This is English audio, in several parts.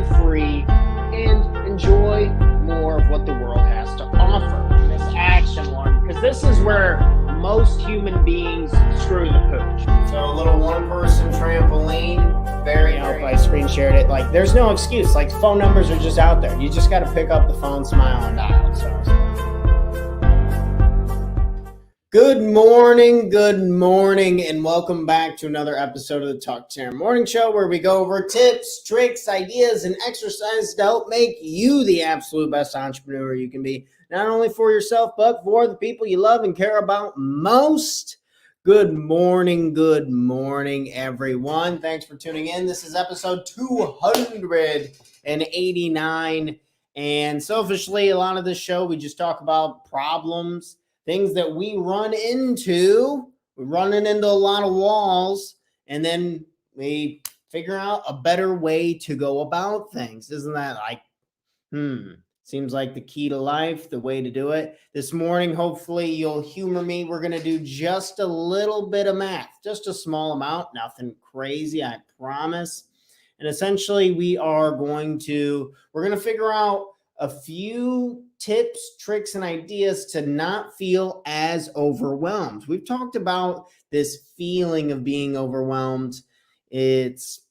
free, and enjoy more of what the world has to offer in this action one, because this is where most human beings screw the pooch. So a little one-person trampoline. Very, I hope I screen shared it. Like, there's no excuse. Like, phone numbers are just out there. You just got to pick up the phone, smile, and dial. So. Good morning, and welcome back to another episode of the Talk Taryn Morning Show, where we go over tips, tricks, ideas, and exercises to help make you the absolute best entrepreneur you can be, not only for yourself, but for the people you love and care about most. Good morning, everyone. Thanks for tuning in. This is episode 289, and selfishly, a lot of this show, we just talk about problems, things that we run into. We're running into a lot of walls, and then we figure out a better way to go about things. Isn't that like, seems like the key to life, the way to do it. This morning, hopefully you'll humor me. We're going to do just a little bit of math, just a small amount, nothing crazy, I promise. And essentially we're going to figure out a few tips, tricks, and ideas to not feel as overwhelmed. We've talked about this feeling of being overwhelmed. It's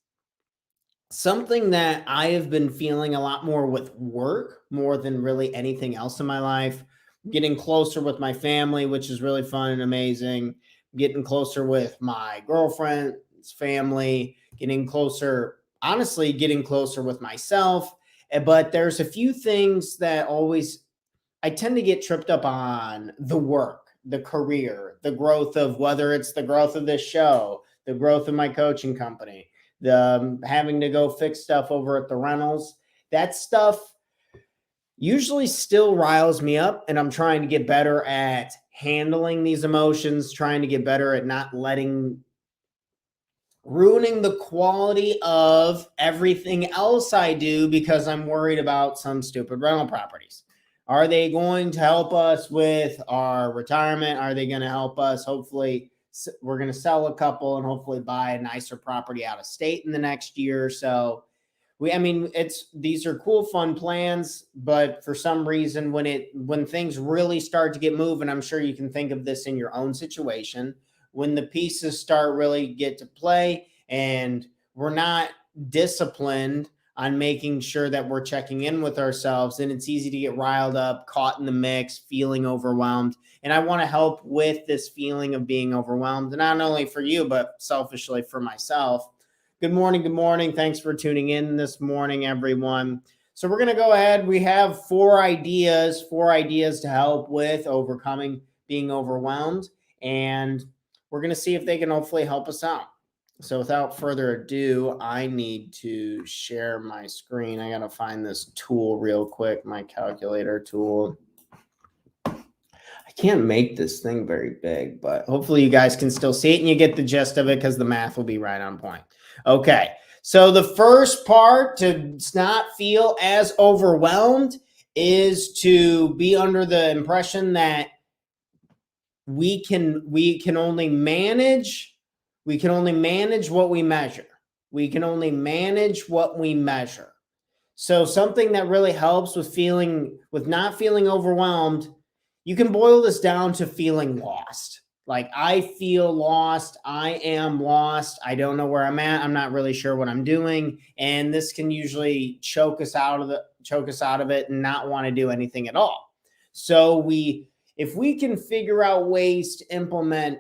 something that I have been feeling a lot more with work, more than really anything else in my life. Getting closer with my family, which is really fun and amazing. Getting closer with my girlfriend's family, getting closer with myself. But there's a few things that I tend to get tripped up on: the work, the career, the growth of, whether it's the growth of this show, the growth of my coaching company, the having to go fix stuff over at the rentals. That stuff usually still riles me up, and I'm trying to get better at handling these emotions, trying to get better at not ruining the quality of everything else I do because I'm worried about some stupid rental properties. Are they going to help us with our retirement? Are they going to help us? Hopefully, we're going to sell a couple and hopefully buy a nicer property out of state in the next year or so. These are cool, fun plans, but for some reason, when things really start to get moving, I'm sure you can think of this in your own situation. When the pieces start really get to play and we're not disciplined on making sure that we're checking in with ourselves, and it's easy to get riled up, caught in the mix, feeling overwhelmed. And I want to help with this feeling of being overwhelmed, and not only for you, but selfishly for myself. Good morning. Thanks for tuning in this morning, everyone. So we're going to go ahead. We have four ideas to help with overcoming being overwhelmed, and we're going to see if they can hopefully help us out. So without further ado, I need to share my screen. I got to find this tool real quick, my calculator tool. I can't make this thing very big, but hopefully you guys can still see it and you get the gist of it, because the math will be right on point. Okay, so the first part to not feel as overwhelmed is to be under the impression that we can only manage what we measure. We can only manage what we measure. So something that really helps with not feeling overwhelmed, you can boil this down to feeling lost. Like, I feel lost. I am lost. I don't know where I'm at. I'm not really sure what I'm doing. And this can usually choke us out of it and not want to do anything at all. So if we can figure out ways to implement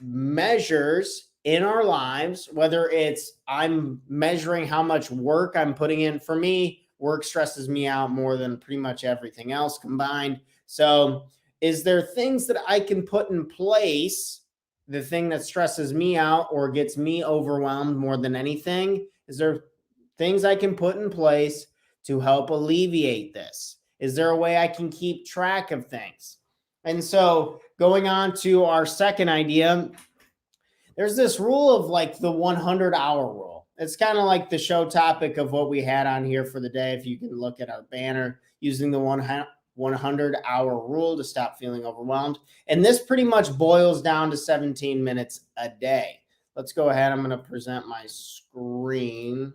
measures in our lives, whether it's I'm measuring how much work I'm putting in. For me, work stresses me out more than pretty much everything else combined. So is there things that I can put in place? The thing that stresses me out or gets me overwhelmed more than anything, is there things I can put in place to help alleviate this? Is there a way I can keep track of things? And so going on to our second idea, there's this rule of like the 100-hour rule. It's kind of like the show topic of what we had on here for the day. If you can look at our banner, using the 100-hour rule to stop feeling overwhelmed. And this pretty much boils down to 17 minutes a day. Let's go ahead. I'm going to present my screen.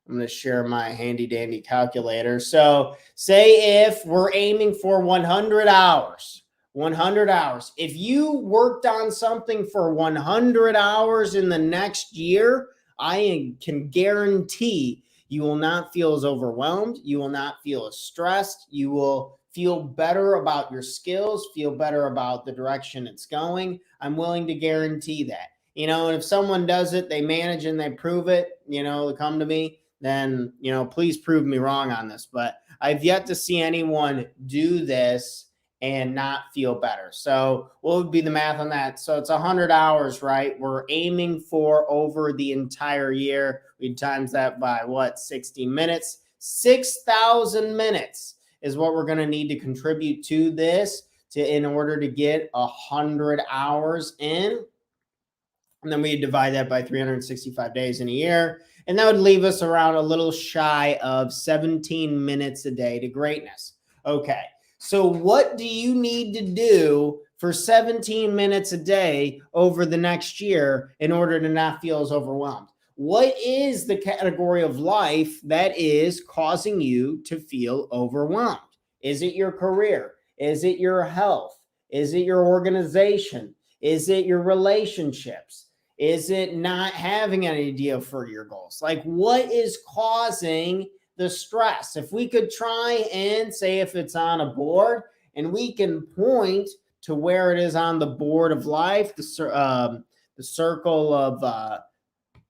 I'm going to share my handy dandy calculator. So say if we're aiming for 100 hours, 100 hours. If you worked on something for 100 hours in the next year, I can guarantee you will not feel as overwhelmed. You will not feel as stressed. You will feel better about your skills, feel better about the direction it's going. I'm willing to guarantee that. And if someone does it, they manage and they prove it, they come to me, then, please prove me wrong on this. But I've yet to see anyone do this and not feel better. So what would be the math on that? So it's 100 hours, right? We're aiming for over the entire year. We times that by 60 minutes, 6,000 minutes is what we're going to need to contribute to this in order to get 100 hours in. And then we divide that by 365 days in a year. And that would leave us around a little shy of 17 minutes a day to greatness. Okay. So what do you need to do for 17 minutes a day over the next year in order to not feel as overwhelmed? What is the category of life that is causing you to feel overwhelmed? Is it your career? Is it your health? Is it your organization? Is it your relationships? Is it not having an idea for your goals? Like, what is causing the stress? If we could try and say if it's on a board and we can point to where it is on the board of life, the circle of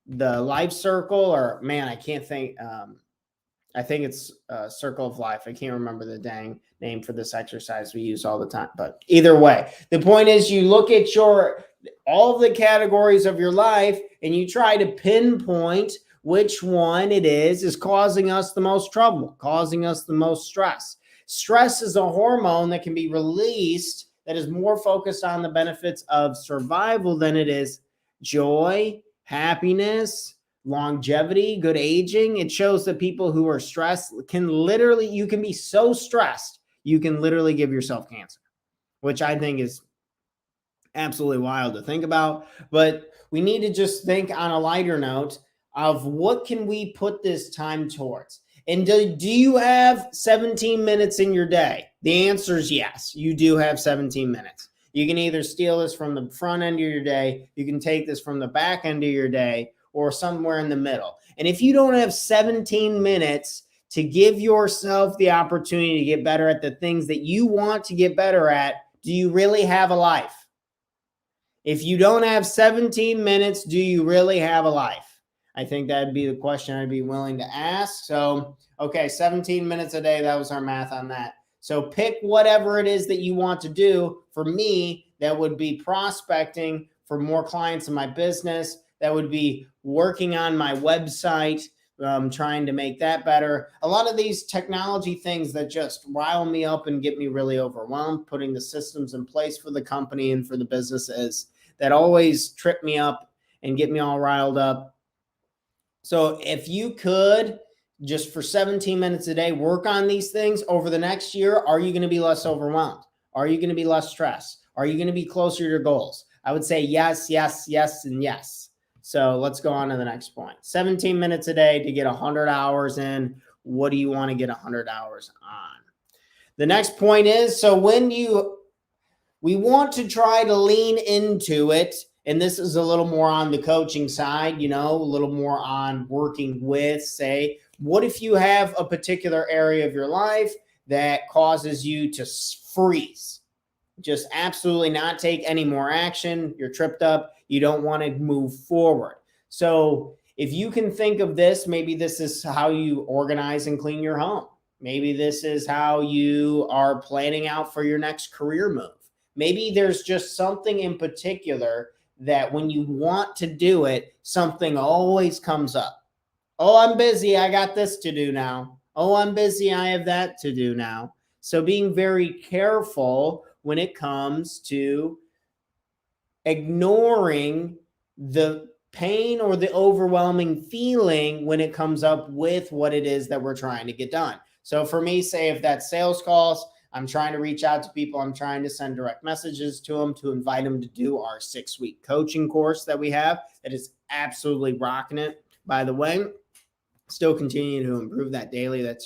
the life circle, or man, I can't think. I think it's circle of life. I can't remember the dang name for this exercise we use all the time. But either way, the point is you look at all of the categories of your life and you try to pinpoint which one it is causing us the most trouble, causing us the most stress. Stress is a hormone that can be released that is more focused on the benefits of survival than it is joy, happiness, longevity, good aging. It shows that people who are stressed you can be so stressed, you can literally give yourself cancer, which I think is absolutely wild to think about. But we need to just think on a lighter note of what can we put this time towards? And do you have 17 minutes in your day? The answer is yes, you do have 17 minutes. You can either steal this from the front end of your day, you can take this from the back end of your day, or somewhere in the middle. And if you don't have 17 minutes to give yourself the opportunity to get better at the things that you want to get better at, do you really have a life? If you don't have 17 minutes, do you really have a life? I think that'd be the question I'd be willing to ask. So, okay, 17 minutes a day. That was our math on that. So pick whatever it is that you want to do. For me, that would be prospecting for more clients in my business. That would be working on my website, trying to make that better. A lot of these technology things that just rile me up and get me really overwhelmed, putting the systems in place for the company and for the businesses that always trip me up and get me all riled up. So if you could just for 17 minutes a day work on these things over the next year, are you going to be less overwhelmed? Are you going to be less stressed? Are you going to be closer to your goals? I would say yes, yes, yes, and yes. So let's go on to the next point. 17 minutes a day to get 100 hours in. What do you want to get 100 hours on? The next point is, so we want to try to lean into it. And this is a little more on the coaching side, a little more on working with, say, what if you have a particular area of your life that causes you to freeze? Just absolutely not take any more action. You're tripped up. You don't want to move forward. So if you can think of this, maybe this is how you organize and clean your home. Maybe this is how you are planning out for your next career move. Maybe there's just something in particular that when you want to do it, something always comes up. Oh, I'm busy. I got this to do now. Oh, I'm busy. I have that to do now. So being very careful when it comes to ignoring the pain or the overwhelming feeling when it comes up with what it is that we're trying to get done. So for me, say if that's sales calls, I'm trying to reach out to people. I'm trying to send direct messages to them to invite them to do our 6-week coaching course that we have. That is absolutely rocking it, by the way. Still continue to improve that daily. That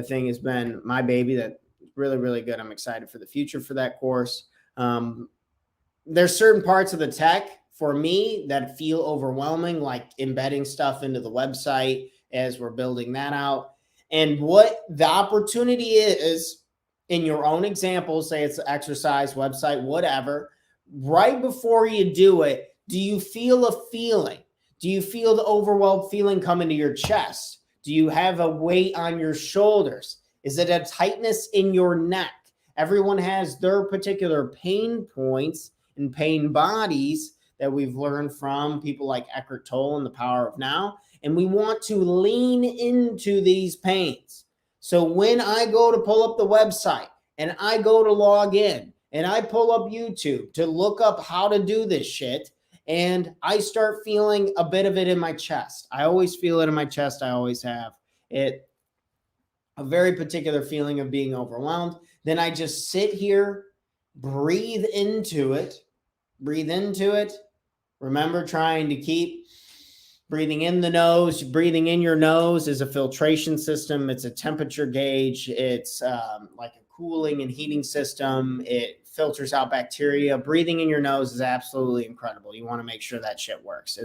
thing has been my baby. That really, really good. I'm excited for the future for that course. There's certain parts of the tech for me that feel overwhelming, like embedding stuff into the website as we're building that out. And what the opportunity is in your own example, say it's an exercise website, whatever, right before you do it, do you feel a feeling? Do you feel the overwhelmed feeling come into your chest? Do you have a weight on your shoulders? Is it a tightness in your neck? Everyone has their particular pain points and pain bodies that we've learned from people like Eckhart Tolle and The Power of Now. And we want to lean into these pains. So when I go to pull up the website and I go to log in and I pull up YouTube to look up how to do this shit, and I start feeling a bit of it in my chest. I always feel it in my chest. I always have it. A very particular feeling of being overwhelmed. Then I just sit here, breathe into it. Remember, trying to keep breathing in the nose. Breathing in your nose is a filtration system. It's a temperature gauge. It's like a cooling and heating system. It filters out bacteria. Breathing in your nose is absolutely incredible. You want to make sure that shit works.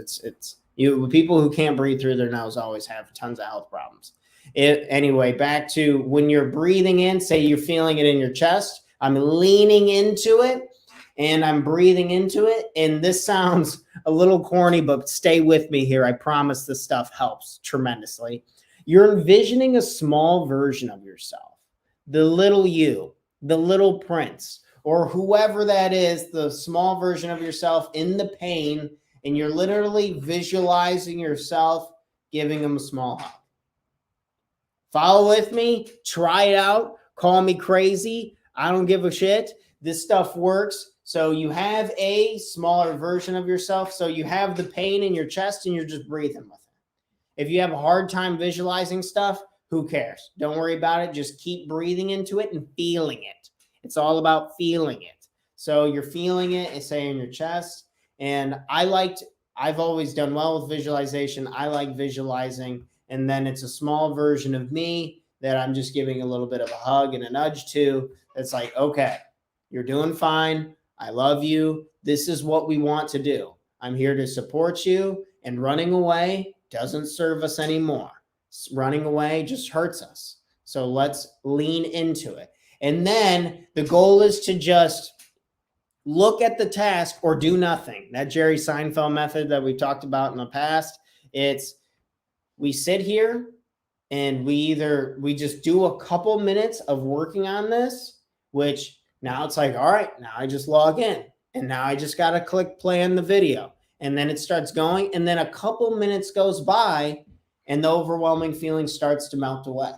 People who can't breathe through their nose always have tons of health problems. Anyway, back to when you're breathing in, say you're feeling it in your chest. I'm leaning into it and I'm breathing into it. And this sounds a little corny, but stay with me here. I promise this stuff helps tremendously. You're envisioning a small version of yourself, the little you, the little prince, or whoever that is, the small version of yourself in the pain, and you're literally visualizing yourself giving them a small hug. Follow with me, try it out, call me crazy. I don't give a shit. This stuff works. So you have a smaller version of yourself. So you have the pain in your chest and you're just breathing with it. If you have a hard time visualizing stuff, who cares? Don't worry about it. Just keep breathing into it and feeling it. It's all about feeling it. So you're feeling it, say in your chest. And I've always done well with visualization. I like visualizing. And then it's a small version of me that I'm just giving a little bit of a hug and a nudge to. It's like, okay, you're doing fine. I love you. This is what we want to do. I'm here to support you. And running away doesn't serve us anymore. Running away just hurts us. So let's lean into it. And then the goal is to just look at the task or do nothing. That Jerry Seinfeld method that we talked about in the past, we sit here and we just do a couple minutes of working on this, which now it's like, all right, now I just log in and now I just got to click play on the video. And then it starts going. And then a couple minutes goes by and the overwhelming feeling starts to melt away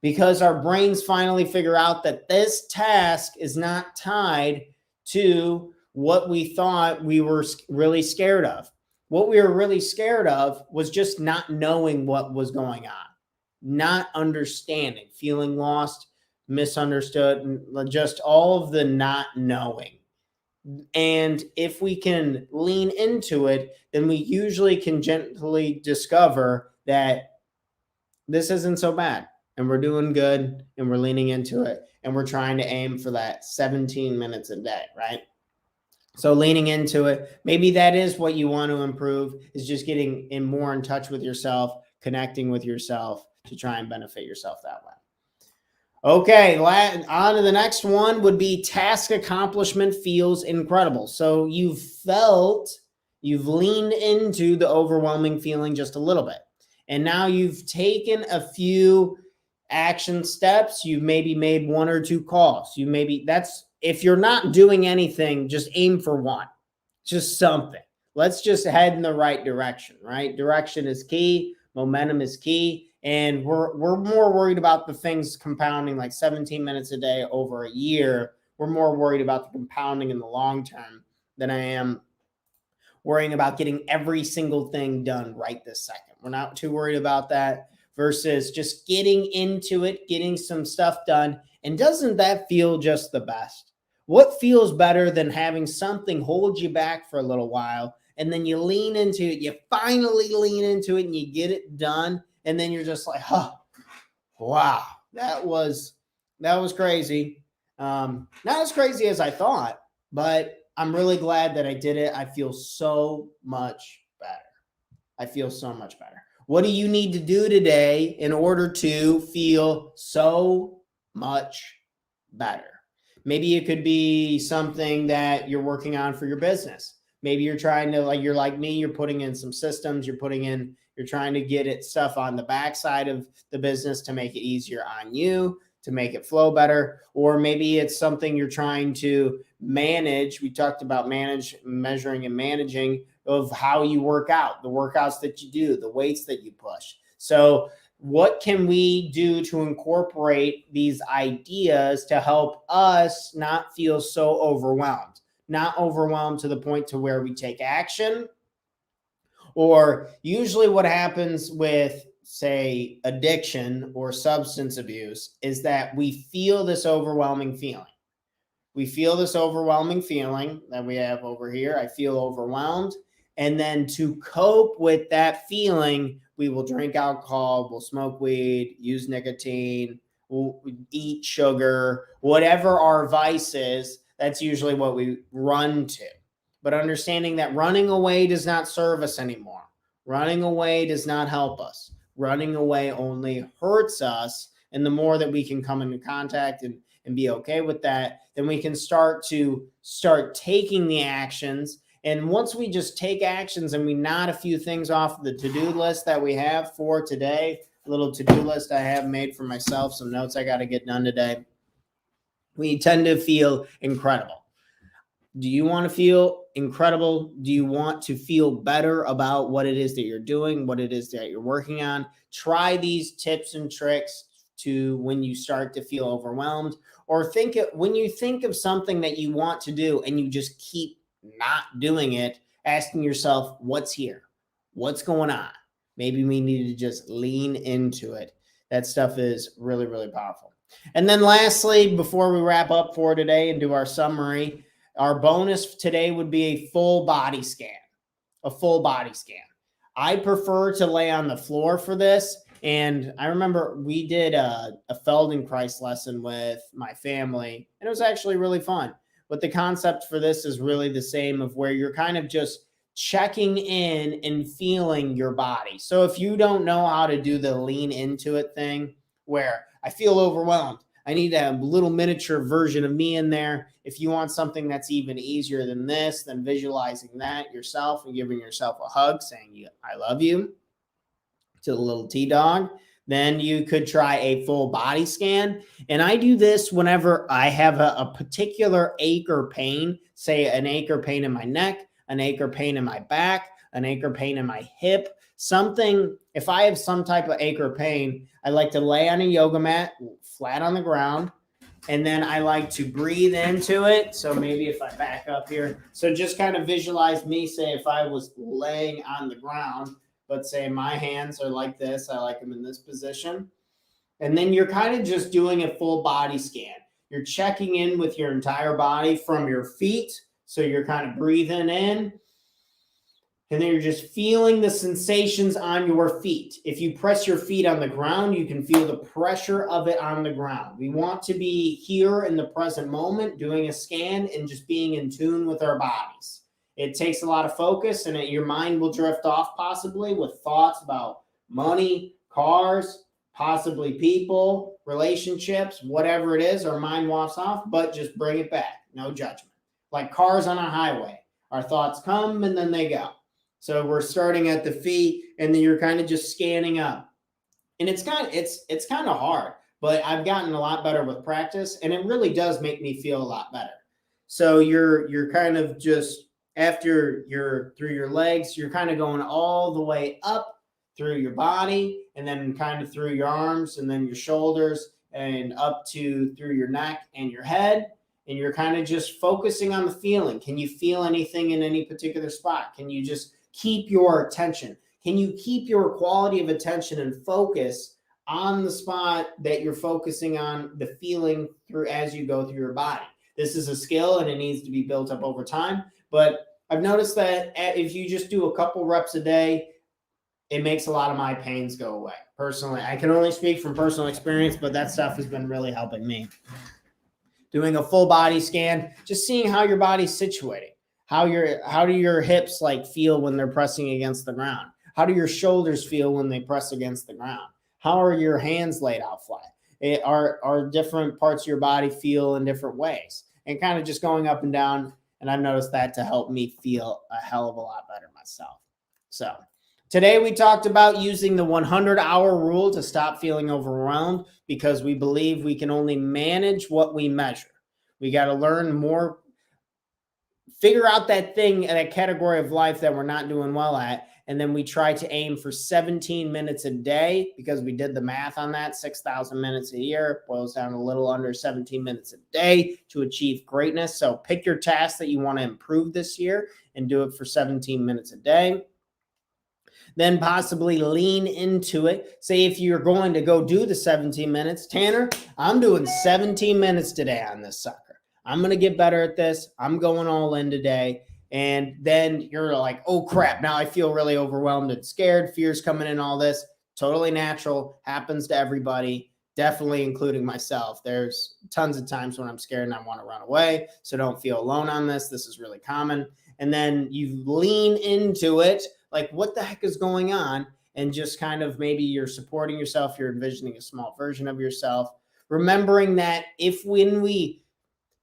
because our brains finally figure out that this task is not tied to what we thought we were really scared of. What we were really scared of was just not knowing what was going on, not understanding, feeling lost, misunderstood, just all of the not knowing. And if we can lean into it, then we usually can gently discover that this isn't so bad and we're doing good and we're leaning into it and we're trying to aim for that 17 minutes a day, right? So leaning into it, maybe that is what you want to improve, is just getting more in touch with yourself, connecting with yourself to try and benefit yourself that way. Okay, on to the next one would be task accomplishment feels incredible. So you've leaned into the overwhelming feeling just a little bit. And now you've taken a few action steps. You've maybe made one or two calls. If you're not doing anything, just aim for one, just something. Let's just head in the right direction, right? Direction is key. Momentum is key. And we're more worried about the things compounding like 17 minutes a day over a year. We're more worried about the compounding in the long term than I am worrying about getting every single thing done right this second. We're not too worried about that versus just getting into it, getting some stuff done. And doesn't that feel just the best? What feels better than having something hold you back for a little while and then you lean into it, you finally lean into it and you get it done. And then you're just like, huh, wow, that was crazy. Not as crazy as I thought, but I'm really glad that I did it. I feel so much better. I feel so much better. What do you need to do today in order to feel so much better? Maybe it could be something that you're working on for your business. Maybe you're trying to, like, you're like me, you're putting in some systems, you're trying to get it stuff on the backside of the business to make it easier on you, to make it flow better. Or maybe it's something you're trying to manage. We talked about measuring and managing of how you work out, the workouts that you do, the weights that you push. So what can we do to incorporate these ideas to help us not feel so overwhelmed, not overwhelmed to the point to where we take action? Or usually what happens with, say, addiction or substance abuse is that we feel this overwhelming feeling. We feel this overwhelming feeling that we have over here. I feel overwhelmed. And then to cope with that feeling, we will drink alcohol, we'll smoke weed, use nicotine, we'll eat sugar, whatever our vice is, that's usually what we run to. But understanding that running away does not serve us anymore. Running away does not help us. Running away only hurts us. And the more that we can come into contact and be okay with that, then we can start taking the actions. And once we just take actions and we knot a few things off the to-do list that we have for today, a little to-do list I have made for myself, some notes I got to get done today, we tend to feel incredible. Do you want to feel incredible? Do you want to feel better about what it is that you're doing, what it is that you're working on? Try these tips and tricks to when you start to feel overwhelmed, or when you think of something that you want to do and you just keep not doing it, asking yourself, what's here? What's going on? Maybe we need to just lean into it. That stuff is really, really powerful. And then lastly, before we wrap up for today and do our summary, our bonus today would be a full body scan. A full body scan. I prefer to lay on the floor for this. And I remember we did a Feldenkrais lesson with my family, and it was actually really fun. But the concept for this is really the same, of where you're kind of just checking in and feeling your body. So if you don't know how to do the lean into it thing, where I feel overwhelmed, I need to have a little miniature version of me in there. If you want something that's even easier than this, then visualizing that yourself and giving yourself a hug, saying I love you to the little T-Dog, then you could try a full body scan. And I do this whenever I have a particular ache or pain, say an ache or pain in my neck, an ache or pain in my back, an ache or pain in my hip, something. If I have some type of ache or pain, I like to lay on a yoga mat, flat on the ground, and then I like to breathe into it. So maybe if I back up here, so just kind of visualize me, say if I was laying on the ground, but say my hands are like this, I like them in this position. And then you're kind of just doing a full body scan. You're checking in with your entire body from your feet. So you're kind of breathing in, and then you're just feeling the sensations on your feet. If you press your feet on the ground, you can feel the pressure of it on the ground. We want to be here in the present moment, doing a scan and just being in tune with our bodies. It takes a lot of focus, and your mind will drift off possibly with thoughts about money, cars, possibly people, relationships, whatever it is. Our mind wafts off, but just bring it back. No judgment. Like cars on a highway. Our thoughts come and then they go. So we're starting at the feet, and then you're kind of just scanning up. And it's kind of hard, but I've gotten a lot better with practice, and it really does make me feel a lot better. So you're kind of just, after you're through your legs, you're kind of going all the way up through your body, and then kind of through your arms, and then your shoulders, and up to through your neck and your head. And you're kind of just focusing on the feeling. Can you feel anything in any particular spot? Can you just keep your attention? Can you keep your quality of attention and focus on the spot that you're focusing on, the feeling through as you go through your body? This is a skill, and it needs to be built up over time. But I've noticed that if you just do a couple reps a day, it makes a lot of my pains go away. Personally, I can only speak from personal experience, but that stuff has been really helping me. Doing a full body scan, just seeing how your body's situating. How do your hips like feel when they're pressing against the ground? How do your shoulders feel when they press against the ground? How are your hands laid out flat? Are different parts of your body feel in different ways? And kind of just going up and down. And I've noticed that to help me feel a hell of a lot better myself. So today we talked about using the 100-hour rule to stop feeling overwhelmed, because we believe we can only manage what we measure. We got to learn more, figure out that thing, that category of life that we're not doing well at. And then we try to aim for 17 minutes a day, because we did the math on that. 6,000 minutes a year boils down to a little under 17 minutes a day to achieve greatness. So pick your task that you want to improve this year and do it for 17 minutes a day. Then possibly lean into it. Say if you're going to go do the 17 minutes, Tanner, I'm doing 17 minutes today on this sucker. I'm going to get better at this. I'm going all in today. And then you're like, oh crap, now I feel really overwhelmed and scared. Fear's coming in, all this. Totally natural. Happens to everybody, definitely including myself. There's tons of times when I'm scared and I want to run away. So don't feel alone on this. This is really common. And then you lean into it. Like, what the heck is going on? And just kind of, maybe you're supporting yourself. You're envisioning a small version of yourself. Remembering that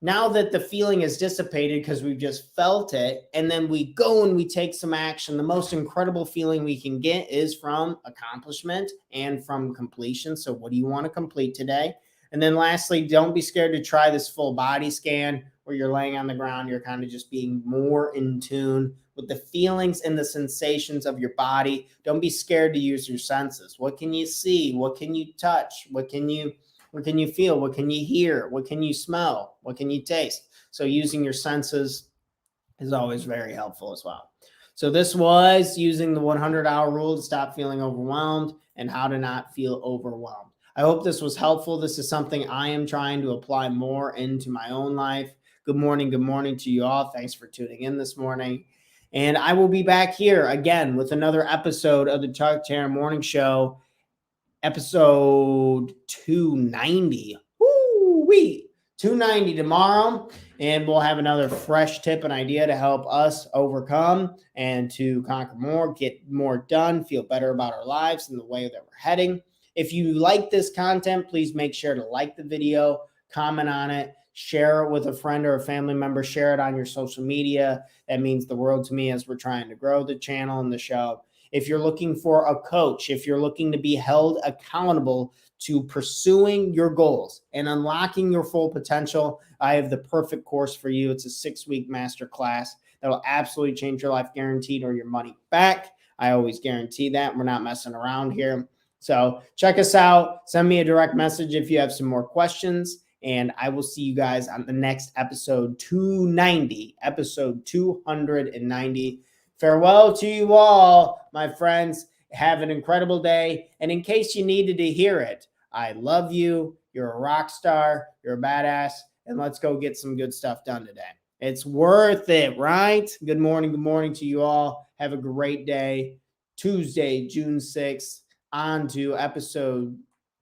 now that the feeling is dissipated because we've just felt it, and then we go and we take some action, the most incredible feeling we can get is from accomplishment and from completion. So what do you want to complete today? And then lastly, don't be scared to try this full body scan where you're laying on the ground. You're kind of just being more in tune with the feelings and the sensations of your body. Don't be scared to use your senses. What can you see? What can you touch? What can you feel? What can you hear? What can you smell? What can you taste? So using your senses is always very helpful as well. So this was using the 100-hour rule to stop feeling overwhelmed and how to not feel overwhelmed. I hope this was helpful. This is something I am trying to apply more into my own life. Good morning to you all. Thanks for tuning in this morning. And I will be back here again with another episode of the Chuck Tanner Morning Show, episode 290. Woo-wee! 290 tomorrow. And we'll have another fresh tip and idea to help us overcome and to conquer more, get more done, feel better about our lives and the way that we're heading. If you like this content, please make sure to like the video, comment on it, share it with a friend or a family member, share it on your social media. That means the world to me as we're trying to grow the channel and the show. If you're looking for a coach, if you're looking to be held accountable to pursuing your goals and unlocking your full potential, I have the perfect course for you. It's a 6-week masterclass that will absolutely change your life, guaranteed, or your money back. I always guarantee that. We're not messing around here. So check us out. Send me a direct message if you have some more questions. And I will see you guys on the next episode 290. Episode 290. Farewell to you all, my friends. Have an incredible day. And in case you needed to hear it, I love you. You're a rock star. You're a badass. And let's go get some good stuff done today. It's worth it, right? Good morning to you all. Have a great day. Tuesday, June 6th, on to episode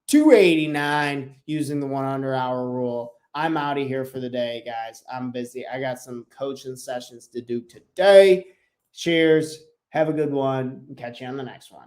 289 using the 100-hour rule. I'm out of here for the day, guys. I'm busy. I got some coaching sessions to do today. Cheers. Have a good one. Catch you on the next one.